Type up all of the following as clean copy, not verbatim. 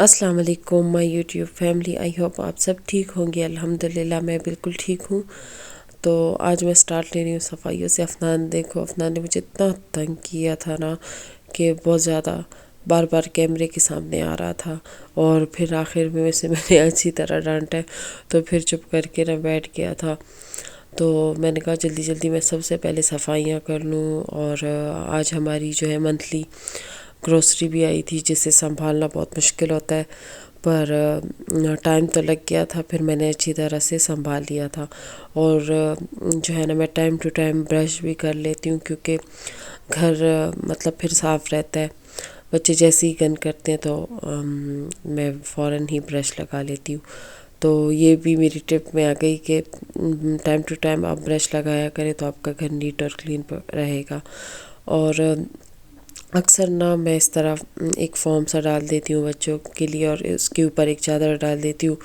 السلام علیکم مائی YouTube family, I hope آپ سب ٹھیک ہوں گے۔ الحمدللہ میں بالکل ٹھیک ہوں۔ تو آج میں سٹارٹ لے رہی ہوں صفائیوں سے۔ افنان نے مجھے اتنا تنگ کیا تھا نا کہ بہت زیادہ بار بار کیمرے کے سامنے آ رہا تھا، اور پھر آخر میں میں نے اچھی طرح ڈانٹا، تو پھر چپ کر کے نہ بیٹھ گیا تھا۔ تو میں نے کہا جلدی جلدی میں سب سے پہلے صفائیاں کر لوں، اور آج ہماری جو ہے منتھلی گروسری بھی آئی تھی، جسے سنبھالنا بہت مشکل ہوتا ہے، پر ٹائم تو لگ گیا تھا، پھر میں نے اچھی طرح سے سنبھال لیا تھا۔ اور جو ہے نا میں ٹائم ٹو ٹائم برش بھی کر لیتی ہوں، کیونکہ گھر مطلب پھر صاف رہتا ہے۔ بچے جیسے ہی گند کرتے ہیں تو میں فوراً ہی برش لگا لیتی ہوں۔ تو یہ بھی میری ٹپ میں آ گئی کہ ٹائم ٹو ٹائم آپ برش لگایا کریں تو آپ کا گھر نیٹ اور کلین رہے گا۔ اور اکثر نہ میں اس طرح ایک فارم سا ڈال دیتی ہوں بچوں کے لیے، اور اس کے اوپر ایک چادر ڈال دیتی ہوں،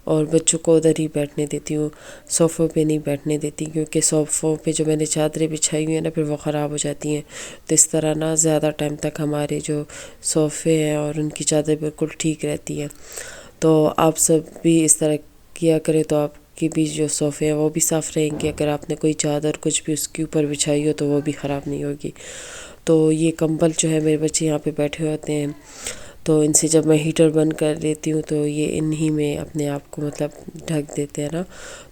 اور بچوں کو ادھر ہی بیٹھنے دیتی ہوں، صوفوں پہ نہیں بیٹھنے دیتی، کیونکہ صوفوں پہ جو میں نے چادریں بچھائی ہوئی ہیں نا پھر وہ خراب ہو جاتی ہیں۔ تو اس طرح نا زیادہ ٹائم تک ہمارے جو صوفے ہیں اور ان کی چادر بالکل ٹھیک رہتی ہیں۔ تو آپ سب بھی اس طرح کیا کریں تو آپ کی بھی جو صوفے ہیں وہ بھی صاف رہیں گے۔ اگر آپ نے کوئی چادر کچھ بھی اس کے اوپر بچھائی ہو تو وہ بھی خراب نہیں ہوگی۔ تو یہ کمبل جو ہے میرے بچے یہاں پہ بیٹھے ہوتے ہیں، تو ان سے جب میں ہیٹر بند کر لیتی ہوں تو یہ انہی میں اپنے آپ کو مطلب ڈھک دیتے ہیں نا،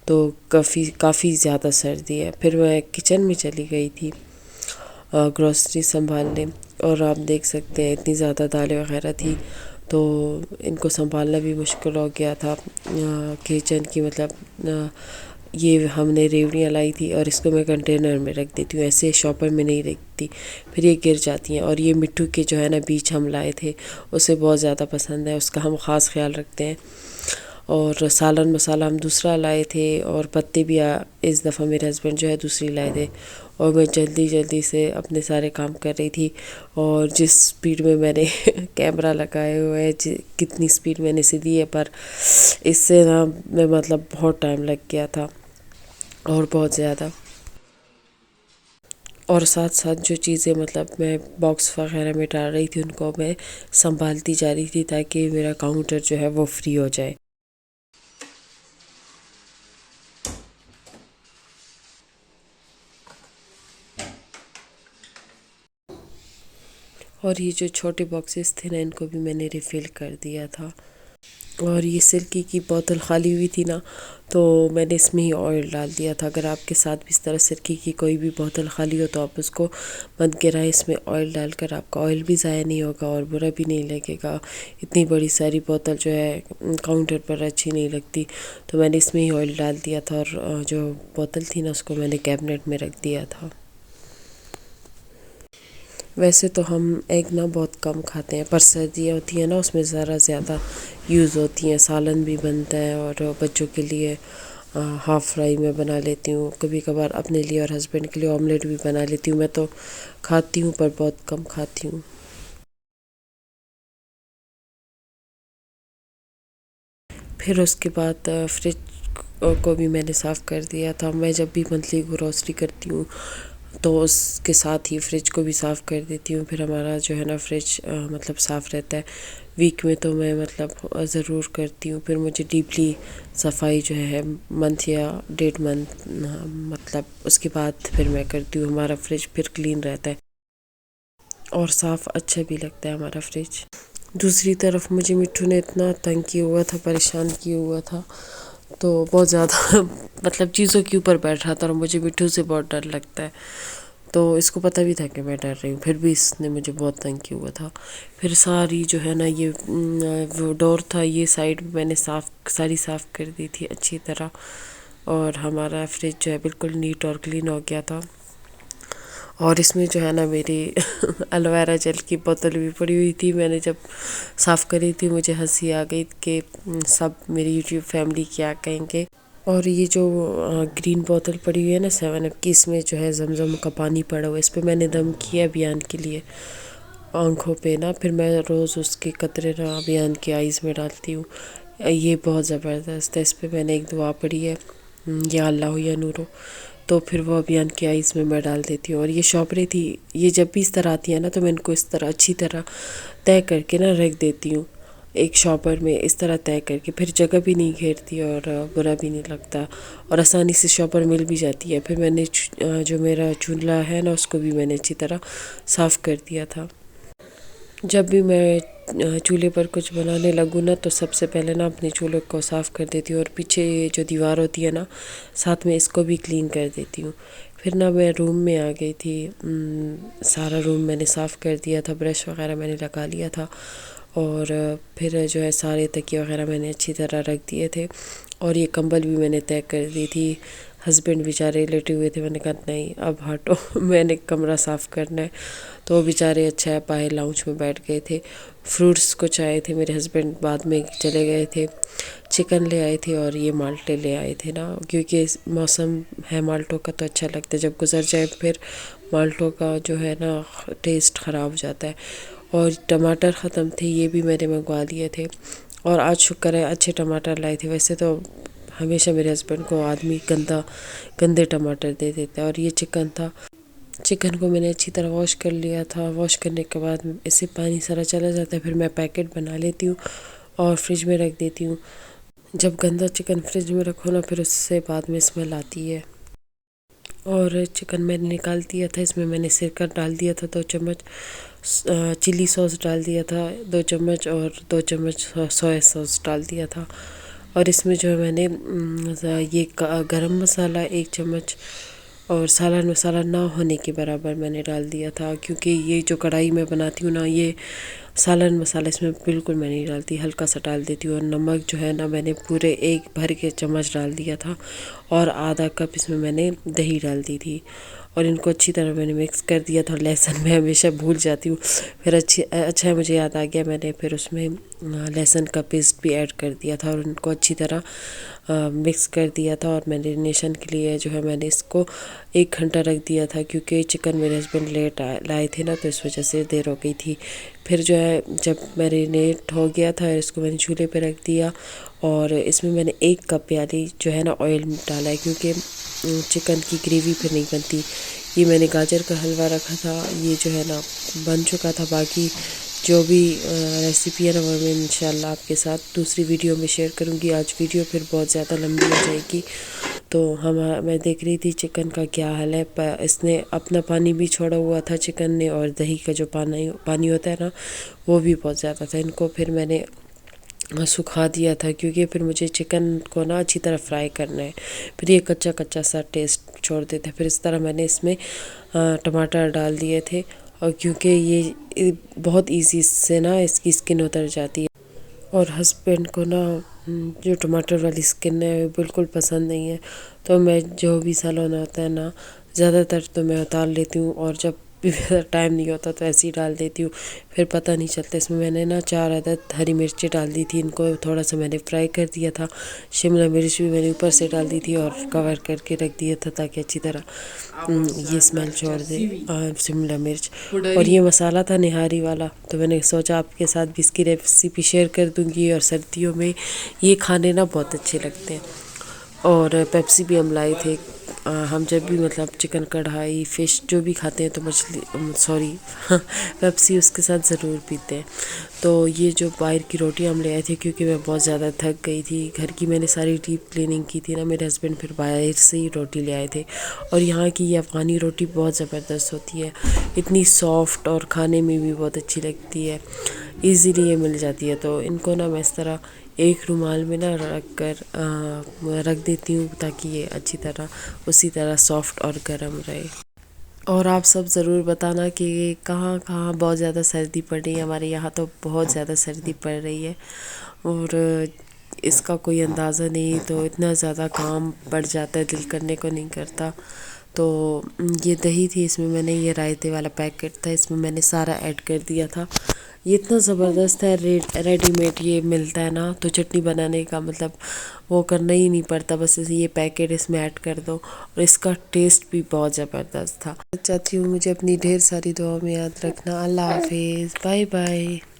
تو کافی زیادہ سردی ہے۔ پھر میں کچن میں چلی گئی تھی گروسری سنبھالنے، اور آپ دیکھ سکتے ہیں اتنی زیادہ دالیں وغیرہ تھی، تو ان کو سنبھالنا بھی مشکل ہو گیا تھا۔ کچن کی مطلب یہ ہم نے ریوڑیاں لائی تھی، اور اس کو میں کنٹینر میں رکھ دیتی ہوں، ایسے شاپر میں نہیں رکھتی، پھر یہ گر جاتی ہیں۔ اور یہ مٹھو کے جو ہے نا بیج ہم لائے تھے، اسے بہت زیادہ پسند ہے، اس کا ہم خاص خیال رکھتے ہیں۔ اور سالن مسالہ ہم دوسرا لائے تھے، اور پتے بھی اس دفعہ میرے ہسبینڈ جو ہے دوسری لائے تھے، اور میں جلدی سے اپنے سارے کام کر رہی تھی۔ اور جس سپیڈ میں نے کیمرہ لگائے ہوئے ہے، کتنی سپیڈ میں نے اسے دی ہے، پر اس سے نا میں مطلب بہت ٹائم لگ گیا تھا، اور بہت زیادہ۔ اور ساتھ ساتھ جو چیزیں مطلب میں باکس وغیرہ میں ڈال رہی تھی ان کو میں سنبھالتی جا رہی تھی، تاکہ میرا کاؤنٹر جو ہے وہ فری ہو جائے۔ اور یہ جو چھوٹے باکسز تھے نا ان کو بھی میں نے ریفل کر دیا تھا۔ اور یہ سرکی کی بوتل خالی ہوئی تھی نا، تو میں نے اس میں ہی آئل ڈال دیا تھا۔ اگر آپ کے ساتھ بھی اس طرح سرکی کی کوئی بھی بوتل خالی ہو تو آپ اس کو مت گرائیں، اس میں آئل ڈال کر، آپ کا آئل بھی ضائع نہیں ہوگا اور برا بھی نہیں لگے گا۔ اتنی بڑی ساری بوتل جو ہے کاؤنٹر پر اچھی نہیں لگتی، تو میں نے اس میں ہی آئل ڈال دیا تھا، اور جو بوتل تھی نا اس کو میں نے کیبنٹ میں رکھ دیا تھا۔ ویسے تو ہم ایگ نا بہت کم کھاتے ہیں، پر سردیاں ہوتی ہیں نا اس میں ذرا زیادہ یوز ہوتی ہیں، سالن بھی بنتا ہے، اور بچوں کے لیے ہاف فرائی میں بنا لیتی ہوں، کبھی کبھار اپنے لیے اور ہسبینڈ کے لیے آملیٹ بھی بنا لیتی ہوں۔ میں تو کھاتی ہوں پر بہت کم کھاتی ہوں۔ پھر اس کے بعد فریج کو بھی میں نے صاف کر دیا تھا۔ میں جب بھی منتھلی گروسری کرتی ہوں تو اس کے ساتھ ہی فریج کو بھی صاف کر دیتی ہوں، پھر ہمارا جو ہے نا فریج مطلب صاف رہتا ہے۔ ویک میں تو میں مطلب ضرور کرتی ہوں، پھر مجھے ڈیپلی صفائی جو ہے منتھ یا 1.5 منتھ مطلب اس کے بعد پھر میں کرتی ہوں، ہمارا فریج پھر کلین رہتا ہے، اور صاف اچھا بھی لگتا ہے ہمارا فریج۔ دوسری طرف مجھے مٹھو نے اتنا تنگ کیا ہوا تھا، پریشان کیا ہوا تھا، تو بہت زیادہ مطلب چیزوں کے اوپر بیٹھ رہا تھا، اور مجھے مٹھو سے بہت ڈر لگتا ہے، تو اس کو پتہ بھی تھا کہ میں ڈر رہی ہوں، پھر بھی اس نے مجھے بہت تنگ کیا ہوا تھا۔ پھر ساری جو ہے نا یہ وہ ڈور تھا، یہ سائڈ میں نے ساری صاف کر دی تھی اچھی طرح، اور ہمارا فریج جو ہے بالکل نیٹ اور کلین ہو گیا تھا۔ اور اس میں جو ہے نا میری الویرا جیل کی بوتل بھی پڑی ہوئی تھی، میں نے جب صاف کری تھی مجھے ہنسی آ گئی کہ سب میری یوٹیوب فیملی کیا کہیں گے۔ اور یہ جو گرین بوتل پڑی ہوئی ہے نا 7 اپ کی، اس میں جو ہے زمزم کا پانی پڑا ہوا ہے، اس پہ میں نے دم کیا بیان کے لیے آنکھوں پہ نا، پھر میں روز اس کے قطرے نا بیان کے آئیز میں ڈالتی ہوں۔ یہ بہت زبردست ہے، اس پہ میں نے ایک دعا پڑھی ہے، یا اللہ یا نورو، تو پھر وہ بیان کے آئیز میں ڈال دیتی ہوں۔ اور یہ شاپریں تھی، یہ جب بھی اس طرح آتی ہیں نا تو میں ان کو اس طرح اچھی طرح طے کر کے نا رکھ دیتی ہوں، ایک شاپر میں اس طرح طے کر کے، پھر جگہ بھی نہیں گھیرتی اور برا بھی نہیں لگتا، اور آسانی سے شاپر مل بھی جاتی ہے۔ پھر میں نے جو میرا چولہا ہے نا، اس کو بھی میں نے اچھی طرح صاف کر دیا تھا۔ جب بھی میں چولہے پر کچھ بنانے لگوں نا، تو سب سے پہلے نا اپنے چولہے کو صاف کر دیتی ہوں، اور پیچھے جو دیوار ہوتی ہے نا، ساتھ میں اس کو بھی کلین کر دیتی ہوں۔ پھر نا میں روم میں آ گئی تھی، سارا روم میں نے صاف کر دیا تھا، برش وغیرہ میں نے لگا لیا تھا، اور پھر جو ہے سارے تکیے وغیرہ میں نے اچھی طرح رکھ دیے تھے، اور یہ کمبل بھی میں نے طے کر دی تھی۔ ہسبینڈ بیچارے لیٹے ہوئے تھے، میں نے کہا نہیں اب ہٹو، میں نے کمرہ صاف کرنا ہے، تو وہ بیچارے اچھا ہے باہر لاؤنج میں بیٹھ گئے تھے۔ فروٹس کچھ آئے تھے، میرے ہسبینڈ بعد میں چلے گئے تھے، چکن لے آئے تھے اور یہ مالٹے لے آئے تھے نا، کیونکہ موسم ہے مالٹوں کا تو اچھا لگتا ہے، جب گزر جائے پھر مالٹوں کا جو ہے نا ٹیسٹ خراب ہو جاتا ہے۔ اور ٹماٹر ختم تھے، یہ بھی میں نے منگوا لیے تھے، اور آج شکر ہے اچھے ٹماٹر لائے تھے۔ ویسے تو ہمیشہ میرے ہسبینڈ کو آدمی گندے ٹماٹر دے دیتا ہے، اور یہ چکن تھا، چکن کو میں نے اچھی طرح واش کر لیا تھا۔ واش کرنے کے بعد اس سے پانی سارا چلا جاتا ہے، پھر میں پیکٹ بنا لیتی ہوں اور فریج میں رکھ دیتی ہوں۔ جب گندا چکن فریج میں رکھو نا، پھر اس سے بعد میں اسمیل آتی ہے۔ اور چکن میں نے نکال دیا تھا، اس میں میں نے سرکہ ڈال دیا تھا 2 چمچ، چلی سوس ڈال دیا تھا 2 چمچ، اور 2 چمچ سویا سوس ڈال دیا تھا، اور اس میں جو ہے میں نے یہ گرم مسالہ 1 چمچ اور سالن مسالہ نہ ہونے کے برابر میں نے ڈال دیا تھا، کیونکہ یہ جو کڑھائی میں بناتی ہوں نا، یہ سالن مسالہ اس میں بالکل میں نہیں ڈالتی، ہلکا سا ڈال دیتی ہوں۔ اور نمک جو ہے نا، میں نے پورے 1 بھر کے چمچ ڈال دیا تھا، اور آدھا کپ اس میں نے دہی ڈال دی تھی، اور ان کو اچھی طرح میں نے مکس کر دیا تھا۔ لہسن میں ہمیشہ بھول جاتی ہوں، پھر اچھا ہے مجھے یاد آ گیا، میں نے پھر اس میں لہسن کا پیسٹ بھی ایڈ کر دیا تھا، اور ان کو اچھی طرح مکس کر دیا تھا، اور میرینیشن کے لیے جو ہے میں نے اس کو 1 گھنٹہ رکھ دیا تھا، کیونکہ چکن میرے ہسبینڈ لیٹ لائے تھے نا، تو اس وجہ سے دیر ہو گئی تھی۔ پھر جو ہے جب میرینیٹ ہو گیا تھا، اس کو میں نے چولہے پہ رکھ دیا، اور اس میں نے 1 کپ پیالی جو ہے نا آئل ڈالا ہے، کیونکہ چکن کی گریوی پھر نہیں بنتی۔ یہ میں نے گاجر کا حلوہ رکھا تھا، یہ جو ہے نا بن چکا تھا۔ باقی جو بھی ریسیپی ہے نا، وہ میں انشاءاللہ آپ کے ساتھ دوسری ویڈیو میں شیئر کروں گی۔ آج ویڈیو پھر بہت زیادہ لمبی ہو جائے گی، تو میں دیکھ رہی تھی چکن کا کیا حال ہے، اس نے اپنا پانی بھی چھوڑا ہوا تھا چکن نے، اور دہی کا جو پانی ہوتا ہے نا، وہ بھی بہت زیادہ تھا۔ ان کو پھر میں نے سکھا دیا تھا، کیونکہ پھر مجھے چکن کو نا اچھی طرح فرائی کرنا ہے، پھر یہ کچا کچا سا ٹیسٹ چھوڑ دیتے ہیں۔ پھر اس طرح میں نے اس میں ٹماٹر ڈال دیے تھے، اور کیونکہ یہ بہت ایزی سے نا اس کی اسکن اتر جاتی ہے، اور ہسبینڈ کو نا جو ٹماٹر والی اسکن ہے بالکل پسند نہیں ہے، تو میں جو بھی سالن ہوتا ہے نا، زیادہ تر تو میں اتار لیتی ہوں، اور جب بھی ٹائم نہیں ہوتا تو ایسے ہی ڈال دیتی ہوں، پھر پتہ نہیں چلتا۔ اس میں نے نا 4 عدد ہری مرچیں ڈال دی تھی، ان کو تھوڑا سا میں نے فرائی کر دیا تھا۔ شملہ مرچ بھی میں نے اوپر سے ڈال دی تھی، اور کور کر کے رکھ دیا تھا، تاکہ اچھی طرح یہ اسمیل چھوڑ دے شملہ مرچ۔ اور یہ مسالہ تھا نہاری والا، تو میں نے سوچا آپ کے ساتھ بھی اس کی ریسیپی شیئر کر دوں گی، اور سردیوں میں یہ کھانے نا بہت اچھے لگتے ہیں۔ اور پیپسی بھی ہم لائے تھے، ہم جب بھی مطلب چکن کڑھائی فش جو بھی کھاتے ہیں تو پیپسی اس کے ساتھ ضرور پیتے ہیں۔ تو یہ جو باہر کی روٹی ہم لے آئے تھے، کیونکہ میں بہت زیادہ تھک گئی تھی، گھر کی میں نے ساری ڈیپ کلیننگ کی تھی نا، میرے ہسبینڈ پھر باہر سے ہی روٹی لے آئے تھے، اور یہاں کی یہ افغانی روٹی بہت زبردست ہوتی ہے، اتنی سافٹ، اور کھانے میں بھی بہت اچھی لگتی ہے، ایزیلی یہ مل جاتی ہے۔ تو ان کو نا میں اس طرح ایک رومال میں نا رکھ دیتی ہوں، تاکہ یہ اچھی طرح اسی طرح سافٹ اور گرم رہے۔ اور آپ سب ضرور بتانا کہ کہاں کہاں بہت زیادہ سردی پڑ رہی ہے، ہمارے یہاں تو بہت زیادہ سردی پڑ رہی ہے، اور اس کا کوئی اندازہ نہیں، تو اتنا زیادہ کام بڑھ جاتا ہے، دل کرنے کو نہیں کرتا۔ تو یہ دہی تھی، اس میں میں نے یہ رائتے والا پیکٹ تھا، اس میں میں نے سارا ایڈ کر دیا تھا۔ یہ اتنا زبردست ہے، ریڈی میڈ یہ ملتا ہے نا، تو چٹنی بنانے کا مطلب وہ کرنا ہی نہیں پڑتا، بس یہ پیکٹ اس میں ایڈ کر دو، اور اس کا ٹیسٹ بھی بہت زبردست تھا۔ چاہتی ہوں مجھے اپنی ڈھیر ساری دعاؤں میں یاد رکھنا۔ اللہ حافظ، بائے بائے۔